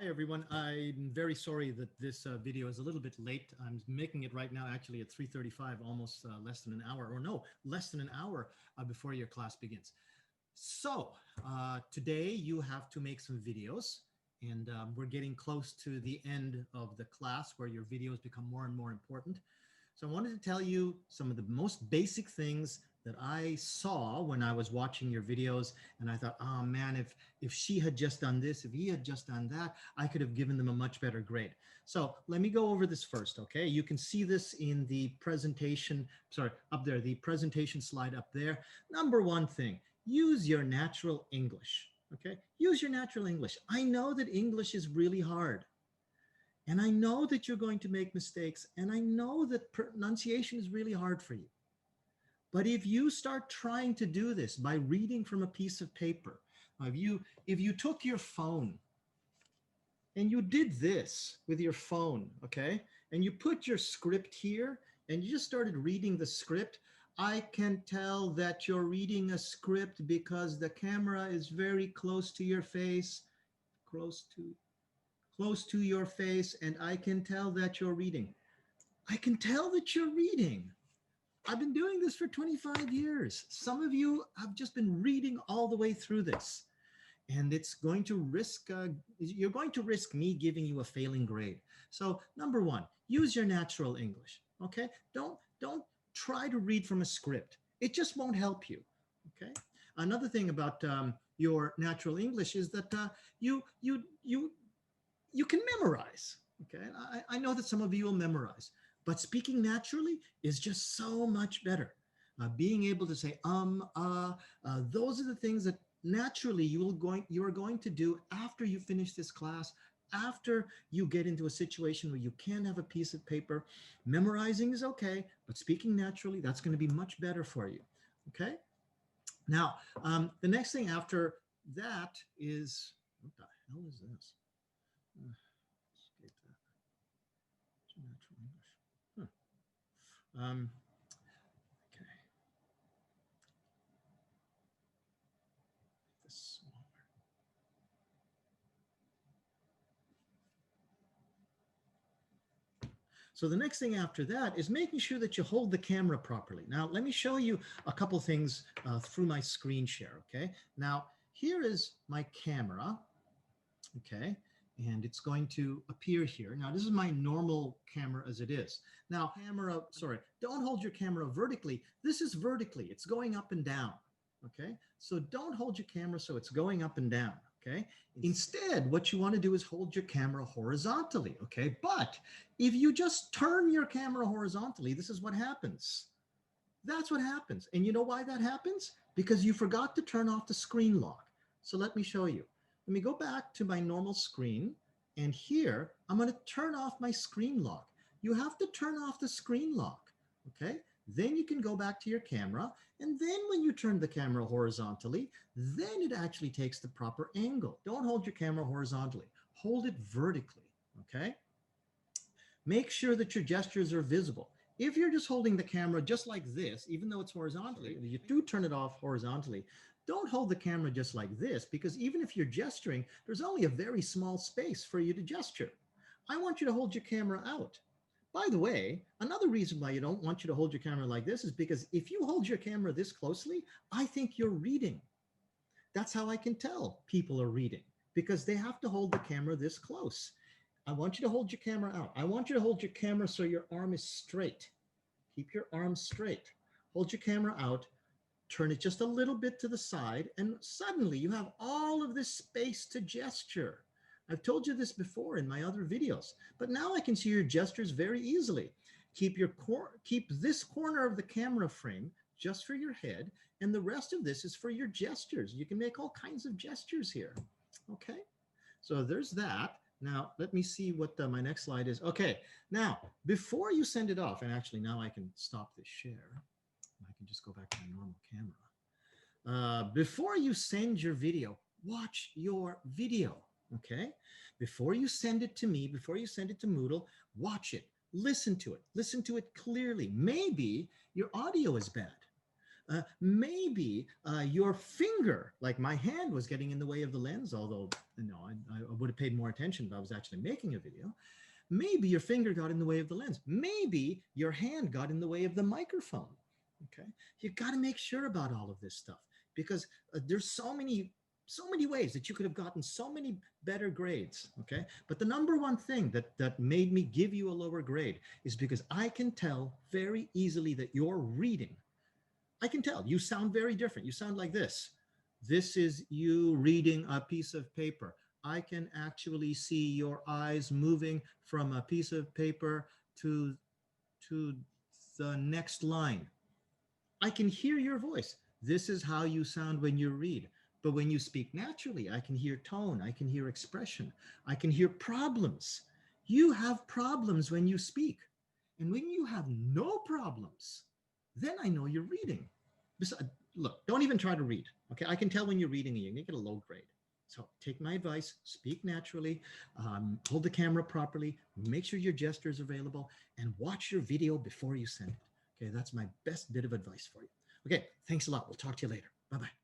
Hi everyone. I'm very sorry that this video is a little bit late. I'm making it right now actually at 3:35, almost less than an hour, or no, less than an hour before your class begins. So today you have to make some videos, and we're getting close to the end of the class where your videos become more and more important. So I wanted to tell you some of the most basic things that I saw when I was watching your videos, and I thought, oh man, if she had just done this, if he had just done that, I could have given them a much better grade. So let me go over this first, okay? You can see this in the presentation, sorry, up there, the presentation slide up there. Number one thing, use your natural English, okay? Use your natural English. I know that English is really hard. And I know that you're going to make mistakes, and I know that pronunciation is really hard for you. But if you start trying to do this by reading from a piece of paper, if you took your phone and you did this with your phone, okay, and you put your script here and you just started reading the script, I can tell that you're reading a script because the camera is very close to your face, close to your face, and I can tell that you're reading. I can tell that you're reading. I've been doing this for 25 years. Some of you have just been reading all the way through this. And it's going to risk, you're going to risk me giving you a failing grade. So number one, use your natural English, okay? Don't try to read from a script. It just won't help you, okay? Another thing about your natural English is that you can memorize, okay? I know that some of you will memorize, but speaking naturally is just so much better. Being able to say those are the things that naturally you are going to do after you finish this class, after you get into a situation where you can have a piece of paper. Memorizing is okay, but speaking naturally, that's going to be much better for you, okay? Now, the next thing after that is, what the hell is this? Escape that. Natural English. Huh. Okay. Make this smaller. So the next thing after that is making sure that you hold the camera properly. Now, let me show you a couple things through my screen share, okay? Now, here is my camera, okay? And it's going to appear here. Now, this is my normal camera as it is. Now, don't hold your camera vertically. This is vertically, it's going up and down, okay? So don't hold your camera so it's going up and down, okay? Instead, what you want to do is hold your camera horizontally, okay? But if you just turn your camera horizontally, this is what happens. That's what happens. And you know why that happens? Because you forgot to turn off the screen lock. So let me show you. Let me go back to my normal screen, and here I'm going to turn off my screen lock. You have to turn off the screen lock, okay? Then you can go back to your camera, and then when you turn the camera horizontally, then it actually takes the proper angle. Don't hold your camera horizontally. Hold it vertically, okay? Make sure that your gestures are visible. If you're just holding the camera just like this, even though it's horizontally, you do turn it off horizontally, don't hold the camera just like this, because even if you're gesturing, there's only a very small space for you to gesture. I want you to hold your camera out. By the way, another reason why you don't want you to hold your camera like this is because if you hold your camera this closely, I think you're reading. That's how I can tell people are reading, because they have to hold the camera this close. I want you to hold your camera out. I want you to hold your camera so your arm is straight. Keep your arm straight. Hold your camera out, turn it just a little bit to the side, and suddenly you have all of this space to gesture. I've told you this before in my other videos, but now I can see your gestures very easily. Keep this corner of the camera frame just for your head, and the rest of this is for your gestures. You can make all kinds of gestures here. Okay, so there's that. Now, let me see what my next slide is. Okay, now, before you send it off, and actually now I can stop this share. I can just go back to my normal camera. Before you send your video, watch your video, okay? Before you send it to me, before you send it to Moodle, watch it, listen to it clearly. Maybe your audio is bad. Maybe your finger, like my hand, was getting in the way of the lens, although I would have paid more attention if I was actually making a video. Maybe your finger got in the way of the lens. Maybe your hand got in the way of the microphone. Okay, you got to make sure about all of this stuff because there's so many ways that you could have gotten so many better grades. Okay, but the number one thing that made me give you a lower grade is because I can tell very easily that you're reading. I can tell you sound very different. You sound like this. This is you reading a piece of paper. I can actually see your eyes moving from a piece of paper to to the next line. I can hear your voice. This is how you sound when you read. But when you speak naturally, I can hear tone, I can hear expression, I can hear problems. You have problems when you speak. And when you have no problems, then I know you're reading. Look, don't even try to read. Okay, I can tell when you're reading and you're going to get a low grade. So take my advice, speak naturally, hold the camera properly, make sure your gesture is available, and watch your video before you send it. Okay, that's my best bit of advice for you. Okay, thanks a lot. We'll talk to you later. Bye-bye.